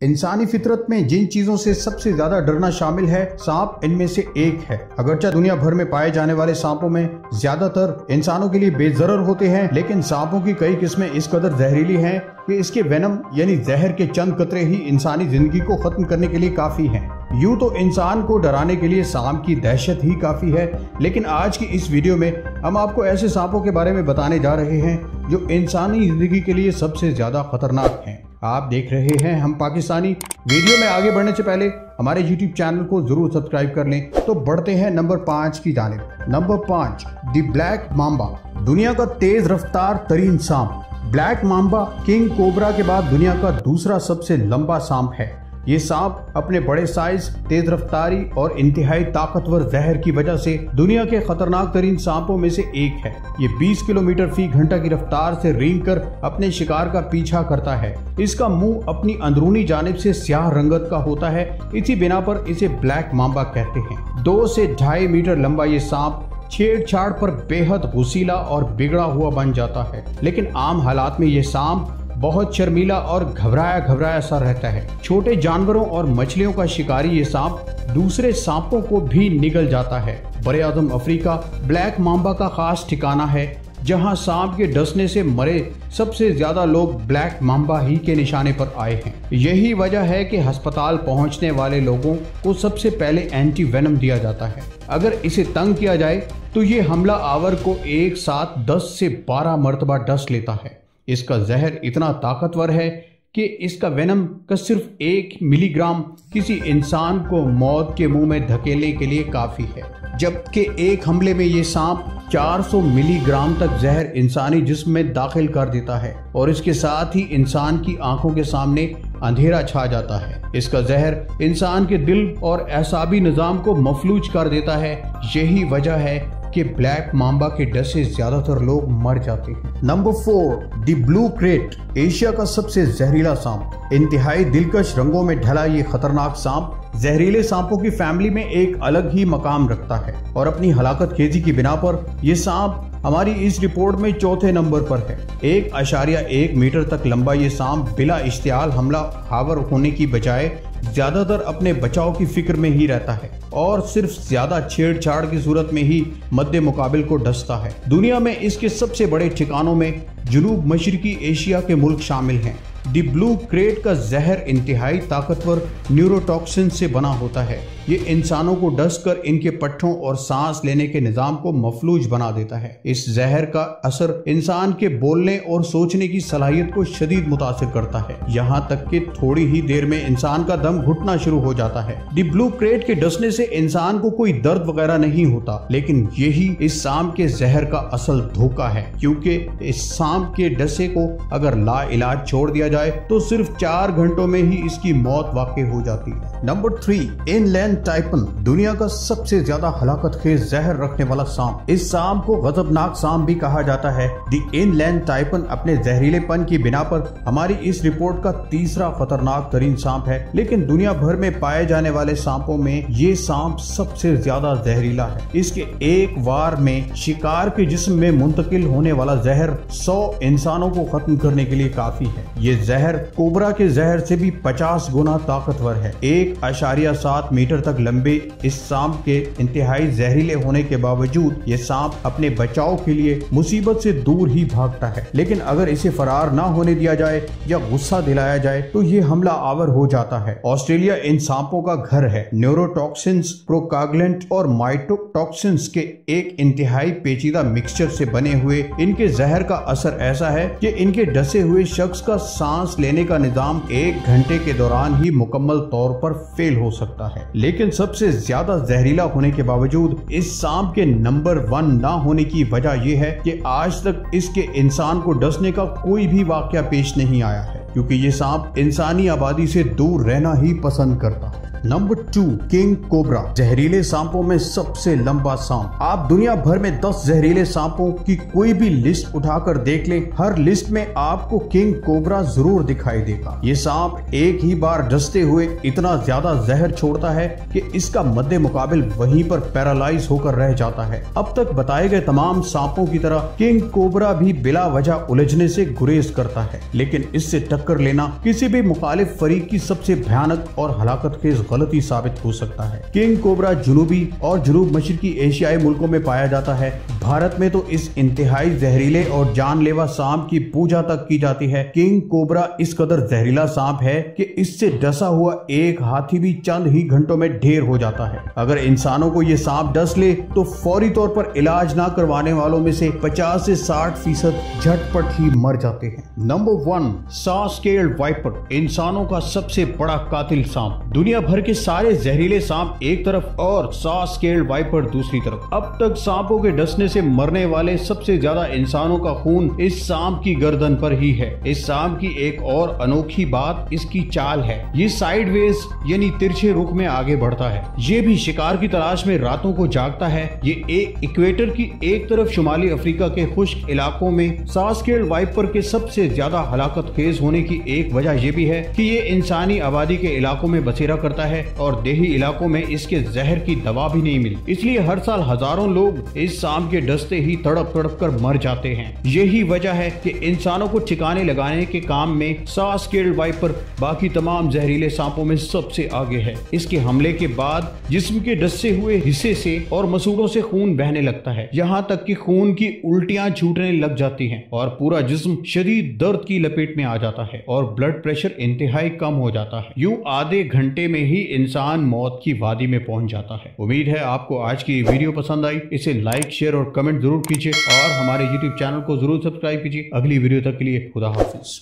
इंसानी फितरत में जिन चीजों से सबसे ज्यादा डरना शामिल है, सांप इनमें से एक है। अगरचे दुनिया भर में पाए जाने वाले सांपों में ज्यादातर इंसानों के लिए बेजरर होते हैं, लेकिन सांपों की कई किस्में इस कदर जहरीली हैं कि इसके वेनम यानी जहर के चंद कतरे ही इंसानी जिंदगी को खत्म करने के लिए काफी हैं। यूं तो इंसान को डराने के लिए सांप की दहशत ही काफी है, लेकिन आज की इस वीडियो में हम आपको ऐसे सांपों के बारे में बताने जा रहे हैं जो इंसानी जिंदगी के लिए सबसे ज्यादा खतरनाक हैं। आप देख रहे हैं हम पाकिस्तानी। वीडियो में आगे बढ़ने से पहले हमारे YouTube चैनल को जरूर सब्सक्राइब कर लें। तो बढ़ते हैं नंबर 5 की जानिब। नंबर 5, द ब्लैक मांबा, दुनिया का तेज रफ्तार तरीन सांप। ब्लैक मांबा किंग कोबरा के बाद दुनिया का दूसरा सबसे लंबा सांप है। ये सांप अपने बड़े साइज, तेज रफ्तारी और इंतहाई ताकतवर जहर की वजह से दुनिया के खतरनाक तरीन सांपों में से एक है। ये 20 किलोमीटर फी घंटा की रफ्तार से रेंग कर अपने शिकार का पीछा करता है। इसका मुंह अपनी अंदरूनी जानिब से स्याह रंगत का होता है, इसी बिना पर इसे ब्लैक मांबा कहते हैं। 2 से 2.5 मीटर लंबा ये सांप छेड़छाड़ पर बेहद गुस्सीला और बिगड़ा हुआ बन जाता है, लेकिन आम हालात में ये सांप बहुत शर्मीला और घबराया सा रहता है। छोटे जानवरों और मछलियों का शिकारी ये सांप दूसरे सांपों को भी निगल जाता है। बड़े आज़म अफ्रीका ब्लैक मांबा का खास ठिकाना है, जहां सांप के डसने से मरे सबसे ज्यादा लोग ब्लैक मांबा ही के निशाने पर आए हैं। यही वजह है कि अस्पताल पहुंचने वाले लोगों को सबसे पहले एंटी वेनम दिया जाता है। अगर इसे तंग किया जाए तो ये हमला आवर को एक साथ 10 से 12 मरतबा डस लेता है। इसका जहर इतना ताकतवर है कि इसका वेनम का सिर्फ 1 मिलीग्राम किसी इंसान को मौत के मुंह में धकेलने के लिए काफी है, जबकि एक हमले में ये सांप 400 मिलीग्राम तक जहर इंसानी जिस्म में दाखिल कर देता है और इसके साथ ही इंसान की आंखों के सामने अंधेरा छा जाता है। इसका जहर इंसान के दिल और एसाबी निजाम को मफलूज कर देता है। यही वजह है कि ब्लैक मांबा के डर से ज्यादातर लोग मर जाते हैं। Number 4, the blue crate, Asia का सबसे जहरीला सांप। इंतहाई दिलकश रंगों में ढला ये खतरनाक सांप जहरीले सांपों की फैमिली में एक अलग ही मकाम रखता है और अपनी हलाकत खेजी की बिना पर यह सांप हमारी इस रिपोर्ट में चौथे नंबर पर है। 1.1 मीटर तक लंबा ये सांप बिला इश्तियाल हमला हावर होने की बजाय ज्यादातर अपने बचाव की फिक्र में ही रहता है और सिर्फ ज्यादा छेड़छाड़ की सूरत में ही मद्दे मुकाबिल को डसता है। दुनिया में इसके सबसे बड़े ठिकानों में जनूब मशरकी एशिया के मुल्क शामिल हैं। द ब्लू क्रेट का जहर इंतहाई ताकतवर न्यूरोटॉक्सिन से बना होता है। ये इंसानों को डसकर इनके पट्ठों और सांस लेने के निजाम को मफलूज बना देता है। इस जहर का असर इंसान के बोलने और सोचने की सलाहियत को शदीद मुतासिर करता है, यहाँ तक कि थोड़ी ही देर में इंसान का दम घुटना शुरू हो जाता है। द ब्लू क्रेट के डसने से इंसान को कोई दर्द वगैरह नहीं होता, लेकिन यही इस सांप के जहर का असल धोखा है, क्योंकि इस सांप के डसे को अगर ला इलाज छोड़ दिया जाए तो सिर्फ 4 घंटों में ही इसकी मौत वाक़ई हो जाती है। नंबर 3, इनलैंड टाइपन, दुनिया का सबसे ज्यादा हलाकत खेज जहर रखने वाला सांप। इस सांप को गजबनाक सांप भी कहा जाता है। द इनलैंड टाइपन अपने जहरीलेपन की बिना पर हमारी इस रिपोर्ट का तीसरा खतरनाक तरीन सांप है, लेकिन दुनिया भर में पाए जाने वाले सांपों में ये सांप सबसे ज्यादा जहरीला है। इसके एक वार में शिकार के जिस्म में मुंतकिल होने वाला जहर 100 इंसानों को खत्म करने के लिए काफी है। ये जहर कोबरा के जहर से भी 50 गुना ताकतवर है। 1.7 मीटर तक लंबे इस सांप के इंतहाई जहरीले होने के बावजूद ये सांप अपने बचाव के लिए मुसीबत से दूर ही भागता है, लेकिन अगर इसे फरार ना होने दिया जाए या गुस्सा दिलाया जाए तो ये हमला आवर हो जाता है। ऑस्ट्रेलिया इन सांपों का घर है। न्यूरोटॉक्सिन्स, प्रोकागुलेंट और माइटोटॉक्सिन्स के एक इंतहाई पेचीदा मिक्सचर से बने हुए इनके जहर का असर ऐसा है कि इनके डसे हुए शख्स का सांस लेने का निजाम 1 घंटे के दौरान ही मुकम्मल तौर पर फेल हो सकता है। लेकिन सबसे ज्यादा जहरीला होने के बावजूद इस सांप के नंबर 1 ना होने की वजह यह है कि आज तक इसके इंसान को डसने का कोई भी वाकया पेश नहीं आया है, क्योंकि ये सांप इंसानी आबादी से दूर रहना ही पसंद करता है। Number 2, king cobra. जहरीले सांपों में सबसे लंबा सांप। आप दुनिया भर में 10 जहरीले सांपों की कोई भी लिस्ट उठाकर देख लें, हर लिस्ट में आपको किंग कोबरा जरूर दिखाई देगा। ये सांप एक ही बार डसते हुए इतना ज्यादा जहर छोड़ता है कि इसका मद्दे मुकाबिल वहीं पर पैरालाइज होकर रह जाता है। अब तक बताए गए तमाम सांपों की तरह किंग कोबरा भी बिला वजह उलझने से गुरेज करता है, लेकिन इससे टक्कर लेना किसी भी मुखालिफ फरीक की सबसे भयानक और हलाकतखेज गलती साबित हो सकता है। किंग कोबरा जुनूबी और जुनूब मशरकी एशियाई मुल्कों में पाया जाता है। भारत में तो इस इंतहाई जहरीले और जानलेवा सांप की पूजा तक की जाती है। किंग कोबरा इस कदर जहरीला सांप है कि इससे डसा हुआ एक हाथी भी चंद ही घंटों में ढेर हो जाता है। अगर इंसानों को ये सांप डस ले तो फौरी तौर पर इलाज ना करवाने वालों में से 50 से 60% झटपट ही मर जाते हैं। Number 1, saw scaled viper. इंसानों का सबसे बड़ा कातिल सांप। दुनिया भर के सारे जहरीले सांप एक तरफ और सॉ स्केल्ड वाइपर दूसरी तरफ। अब तक सांपों के डसने से मरने वाले सबसे ज्यादा इंसानों का खून इस सांप की गर्दन पर ही है। इस सांप की एक और अनोखी बात इसकी चाल है। ये साइडवेज यानी तिरछे रुख में आगे बढ़ता है। ये भी शिकार की तलाश में रातों को जागता है। ये इक्वेटर की एक तरफ शुमाली अफ्रीका के खुश्क इलाकों में सॉ स्केल्ड वाइपर के सबसे ज्यादा हलाकतखेज होने की एक वजह यह भी है कि ये इंसानी आबादी के इलाकों में बसेरा करता है और देही इलाकों में इसके जहर की दवा भी नहीं मिलती। इसलिए हर साल हजारों लोग इस सांप के डसते ही तड़प तड़प कर मर जाते हैं। यही वजह है कि इंसानों को ठिकाने लगाने के काम में सॉ स्केल्ड वाइपर बाकी तमाम जहरीले सांपों में सबसे आगे है। इसके हमले के बाद जिस्म के डसे हुए हिस्से से और मसूड़ों से खून बहने लगता है, यहाँ तक कि खून की उल्टियां छूटने लग जाती हैं और पूरा जिस्म शदीद दर्द की लपेट में आ जाता है और ब्लड प्रेशर इंतहाई कम हो जाता है। यूं आधे घंटे में ही इंसान मौत की वादी में पहुंच जाता है। उम्मीद है आपको आज की वीडियो पसंद आई। इसे लाइक, शेयर और कमेंट जरूर कीजिए और हमारे YouTube चैनल को जरूर सब्सक्राइब कीजिए। अगली वीडियो तक के लिए खुदा हाफिज।